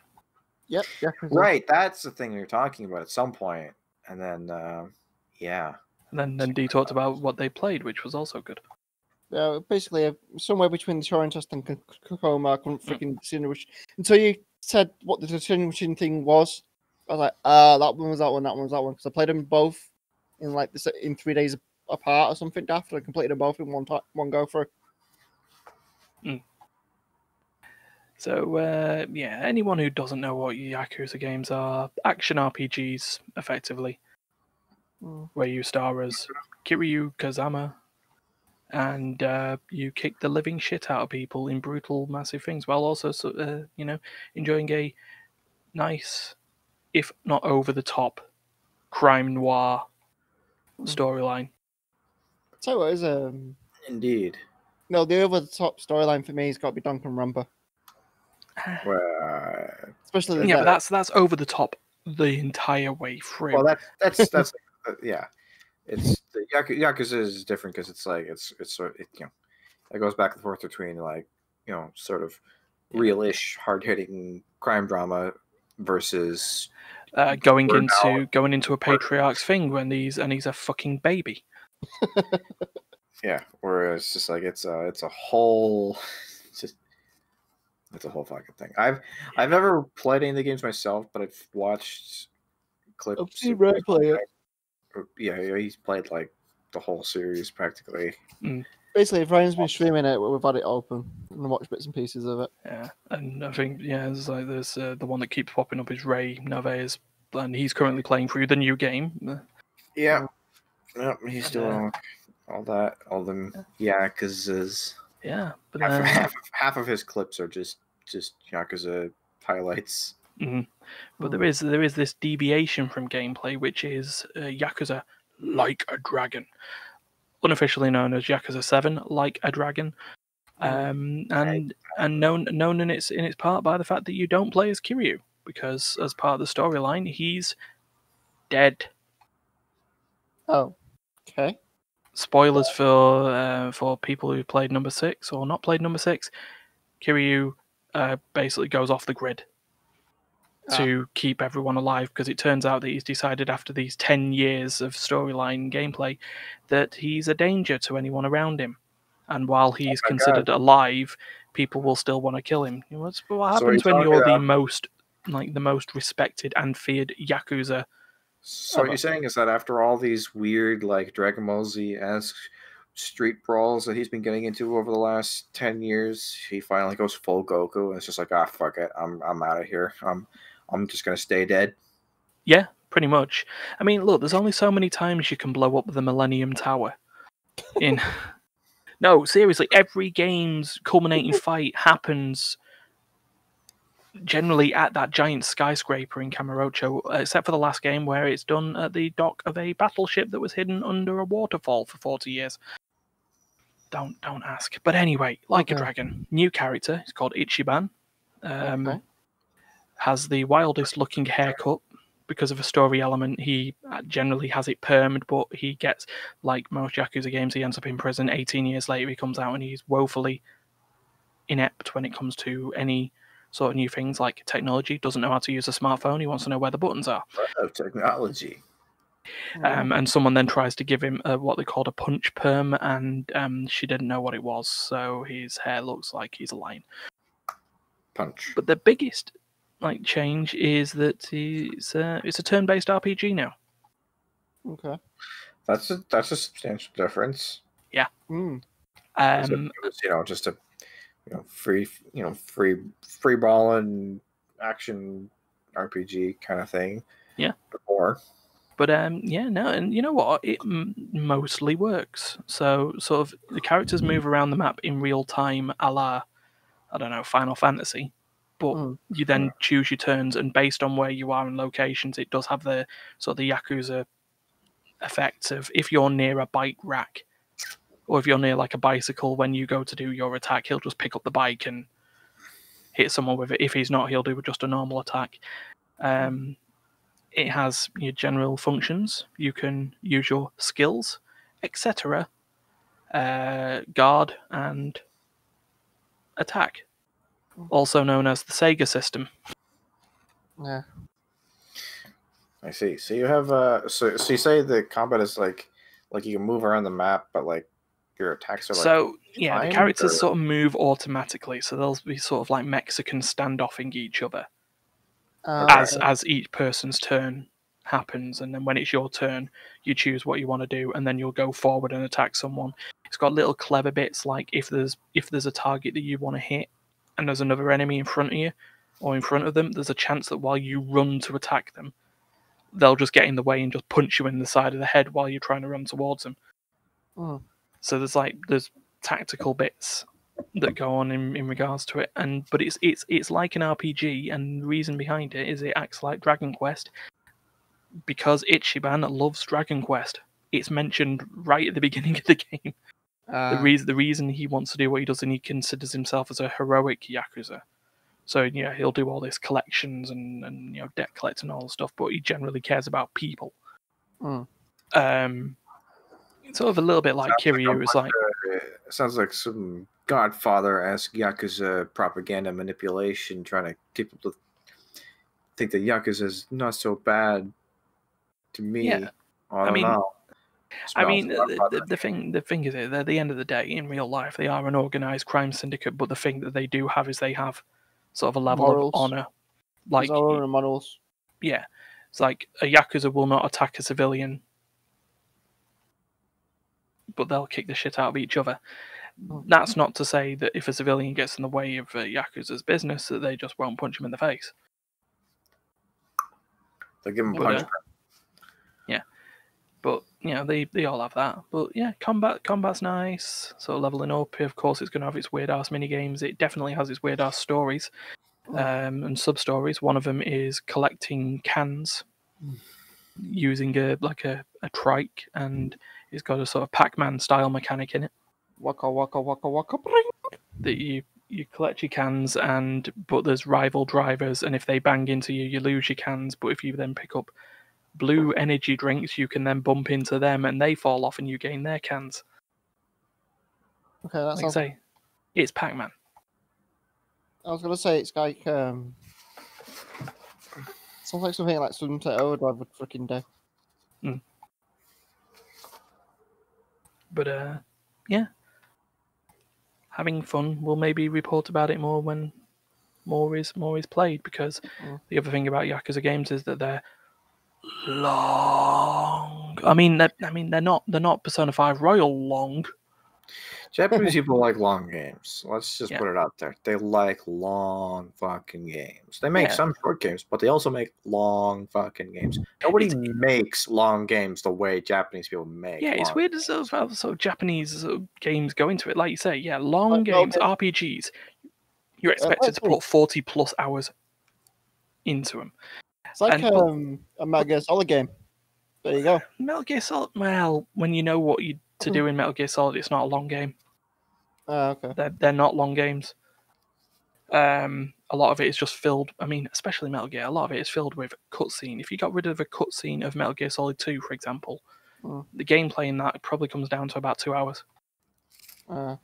Yep. Right, that's the thing you're talking about at some point, and then And then Dee talked about what they played, which was also good. Basically, somewhere between the Turing test and Tacoma, I couldn't freaking distinguish until you said what the distinguishing thing was. I was like, that one was that one, that one was that one, because I played them both in 3 days apart or something. After I completed them both in one go through. So, anyone who doesn't know what Yakuza games are, action RPGs, effectively, where you star as Kiryu Kazama, and you kick the living shit out of people in brutal, massive things, while also, enjoying a nice, if not over-the-top, crime noir storyline. So what is Indeed. No, the over-the-top storyline for me has got to be Duncan Rumba. Especially but that's over the top the entire way through. Well, that's yeah. It's the Yakuza is different because it's like it's sort of it goes back and forth between sort of real-ish, hard-hitting crime drama versus going into a patriarch's thing when he's a fucking baby. Yeah, where it's just like it's a whole. It's a whole fucking thing. I've never played any of the games myself, but I've watched clips. I've seen Ray play it. Yeah, he's played like the whole series practically. Basically, if Ryan's been streaming it, we've had it open and watched bits and pieces of it. Yeah, and I think there's the one that keeps popping up is Ray Naves, and he's currently playing through the new game. Yeah, he's doing all them Yakuzas. Yeah, but half of his clips are just Yakuza highlights. But there is this deviation from gameplay, which is Yakuza Like a Dragon, unofficially known as Yakuza 7 Like a Dragon, and known in its part by the fact that you don't play as Kiryu, because as part of the storyline, he's dead. Oh, okay. Spoilers for people who played number 6 or not played number 6. Kiryu basically goes off the grid to keep everyone alive, because it turns out that he's decided after these 10 years of storyline gameplay that he's a danger to anyone around him. And while he's considered alive, people will still want to kill him. What happens when you're the most respected and feared Yakuza? So what you're saying is that after all these weird, like, Dragon Ball Z-esque street brawls that he's been getting into over the last 10 years, he finally goes full Goku, and it's just like, fuck it, I'm out of here. I'm just gonna stay dead. Yeah, pretty much. I mean, look, there's only so many times you can blow up the Millennium Tower. No, seriously, every game's culminating fight happens generally at that giant skyscraper in Kamurocho, except for the last game where it's done at the dock of a battleship that was hidden under a waterfall for 40 years. Don't ask. But anyway, Like a Dragon, new character. It's called Ichiban. Has the wildest looking haircut. Because of a story element, he generally has it permed, but he gets, like most Yakuza games, he ends up in prison. 18 years later, he comes out and he's woefully inept when it comes to any sort of new things like technology. Doesn't know how to use a smartphone. He wants to know where the buttons are. Oh, technology. And someone then tries to give him what they called a punch perm, and she didn't know what it was, so his hair looks like he's a lion. Punch. But the biggest change is that it's a turn-based RPG now. Okay. That's a substantial difference. Yeah. Just a free balling action RPG kind of thing. Yeah. Before. But and you know what? It mostly works. So sort of the characters move around the map in real time, a la, I don't know, Final Fantasy. But you then choose your turns, and based on where you are in locations, it does have the sort of the Yakuza effects of if you're near a bike rack, or if you're near like a bicycle, when you go to do your attack, he'll just pick up the bike and hit someone with it. If he's not, he'll do just a normal attack. It has your general functions. You can use your skills, etc., guard, and attack. Also known as the Sega system. Yeah. I see. So you have so you say the combat is like you can move around the map, but like your attacks are like. So yeah, the characters sort of move automatically, so they'll be sort of like Mexican standoffing each other as each person's turn happens, and then when it's your turn, you choose what you want to do, and then you'll go forward and attack someone. It's got little clever bits like if there's a target that you want to hit, and there's another enemy in front of you or in front of them, there's a chance that while you run to attack them, they'll just get in the way and just punch you in the side of the head while you're trying to run towards them. So there's tactical bits that go on in regards to it, but it's like an RPG, and the reason behind it is it acts like Dragon Quest because Ichiban loves Dragon Quest. It's mentioned right at the beginning of the game. The reason he wants to do what he does, and he considers himself as a heroic Yakuza. So yeah, he'll do all these collections and debt collecting and all the stuff, but he generally cares about people. It's sort of a little bit like Kiryu. It sounds like some Godfather-esque Yakuza propaganda manipulation, trying to get people to think that Yakuza is not so bad to me. Yeah. I don't know. The thing is, at the end of the day, in real life, they are an organized crime syndicate. But the thing that they do have is they have sort of a level of honor, like morals. Yeah, it's like a Yakuza will not attack a civilian, but they'll kick the shit out of each other. That's not to say that if a civilian gets in the way of a Yakuza's business, that they just won't punch him in the face. They give him a punch. Yeah. But they all have that. But yeah, combat's nice. So leveling up, of course, it's going to have its weird ass mini games. It definitely has its weird ass stories, and sub stories. One of them is collecting cans using a trike, and it's got a sort of Pac-Man style mechanic in it. Waka waka waka waka bring. that you collect your cans, but there's rival drivers, and if they bang into you, you lose your cans. But if you then pick up blue energy drinks, you can then bump into them, and they fall off, and you gain their cans. Okay, that Like I sounds. say, it's Pac-Man. I was gonna say it's like sounds like something like Sunset Overdrive would freaking do. But yeah, having fun. We'll maybe report about it more when more is played, because the other thing about Yakuza games is that they're long. I mean, they're not Persona 5 Royal long. Japanese people like long games. Let's just Yeah. put it out there. They like long fucking games. They make Yeah. some short games, but they also make long fucking games. Nobody makes long games the way Japanese people make. Yeah, it's long weird games. as sort of Japanese games go into it. Like you say, yeah, long Like, games, okay. RPGs. You're expected to put 40 plus hours into them. It's like a Metal Gear Solid game. There you go. Metal Gear Solid. Well, when you know what you to do in Metal Gear Solid, it's not a long game. Okay. They're not long games. A lot of it is just filled. I mean, especially Metal Gear, a lot of it is filled with cutscene. If you got rid of a cutscene of Metal Gear Solid 2, for example, the gameplay in that probably comes down to about 2 hours. But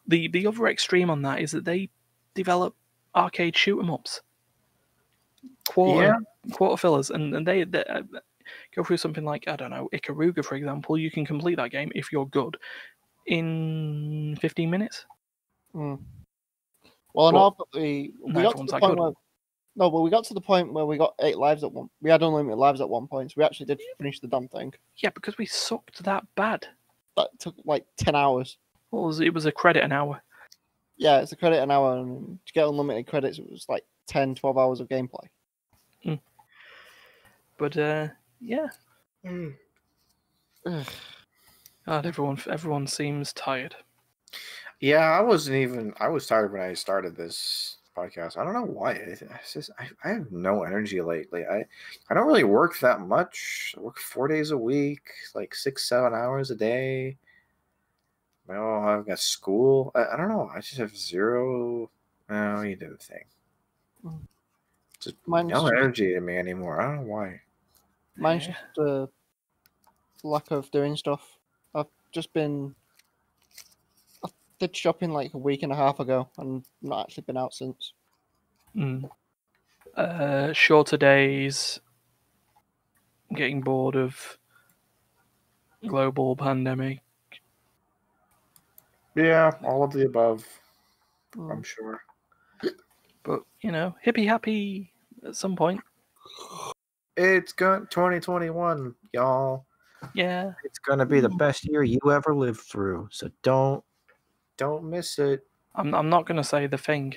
the other extreme on that is that they develop arcade shoot 'em ups, quarter fillers, and they go through something like, I don't know, Ikaruga, for example. You can complete that game if you're good in 15 minutes. Well, now we got to the point where we got to the point where we got 8 lives at one. We had unlimited lives at one point, so we actually did finish the damn thing. Yeah, because we sucked that bad. That took like 10 hours. Well, it was a credit an hour. Yeah, it's a credit an hour, and to get unlimited credits, it was like 10, 12 hours of gameplay. But yeah. God, everyone seems tired. Yeah, I was tired when I started this podcast. I don't know why. I have no energy lately. I don't really work that much. I work 4 days a week, like 6-7 hours a day. Well, I've got school. I don't know. I just have zero. Oh, you do the thing. Just no energy in me anymore. I don't know why. Mine's just a lack of doing stuff. I've just been. I did shopping like a week and a half ago, and not actually been out since. Shorter days. Getting bored of global pandemic. Yeah, all of the above. I'm sure. But hippie happy at some point. It's 2021, y'all. Yeah. It's gonna be the best year you ever lived through. So don't miss it. I'm not gonna say the thing.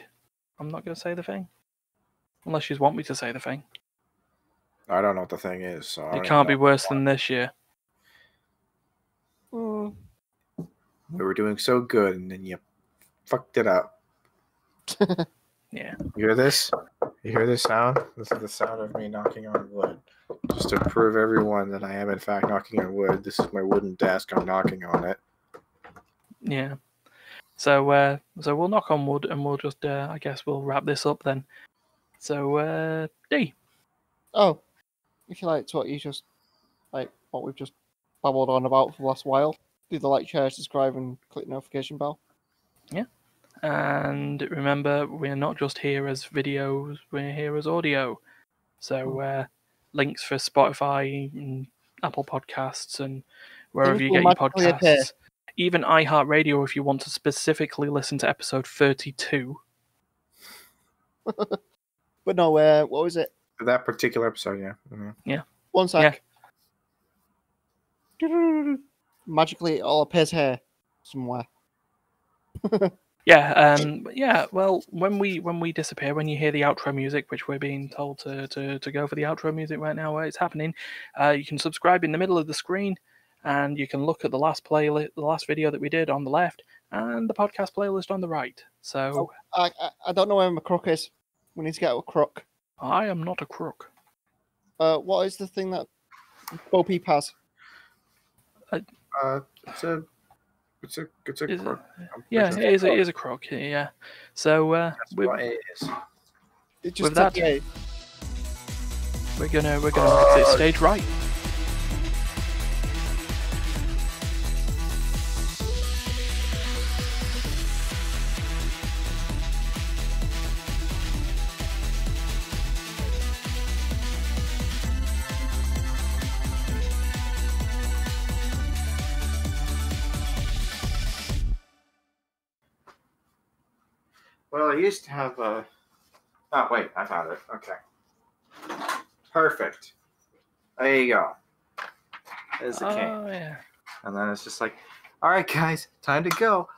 I'm not gonna say the thing. Unless you want me to say the thing. I don't know what the thing is, so it can't be worse than this year. We were doing so good, and then you fucked it up. Yeah. You hear this? You hear this sound? This is the sound of me knocking on wood. Just to prove everyone that I am in fact knocking on wood. This is my wooden desk. I'm knocking on it. Yeah. So we'll knock on wood, and we'll just I guess we'll wrap this up then. So D. Oh, if you liked what what we've just babbled on about for the last while, do the like, share, subscribe, and click notification bell. Yeah. And remember, we're not just here as videos, we're here as audio. So links for Spotify and Apple Podcasts and wherever you get your podcasts. Even iHeartRadio if you want to specifically listen to episode 32. But no, what was it? That particular episode, yeah. Mm-hmm. Yeah. 1 sec. Yeah. Magically, it all appears here somewhere. Yeah. Well, when we disappear, when you hear the outro music, which we're being told to go for the outro music right now, where it's happening, you can subscribe in the middle of the screen, and you can look at the last video that we did on the left, and the podcast playlist on the right. So I don't know where my crook is. We need to get a crook. I am not a crook. What is the thing that Bo Peep has? It's a It's a Is it? crook. Yeah, it is a crook. Yeah. So That's what it is. It just with that, took we're gonna exit stage right. Well, I used to have a. Oh wait, I found it. Okay. Perfect. There you go. There's the cane. Oh yeah. And then it's just like, all right, guys, time to go.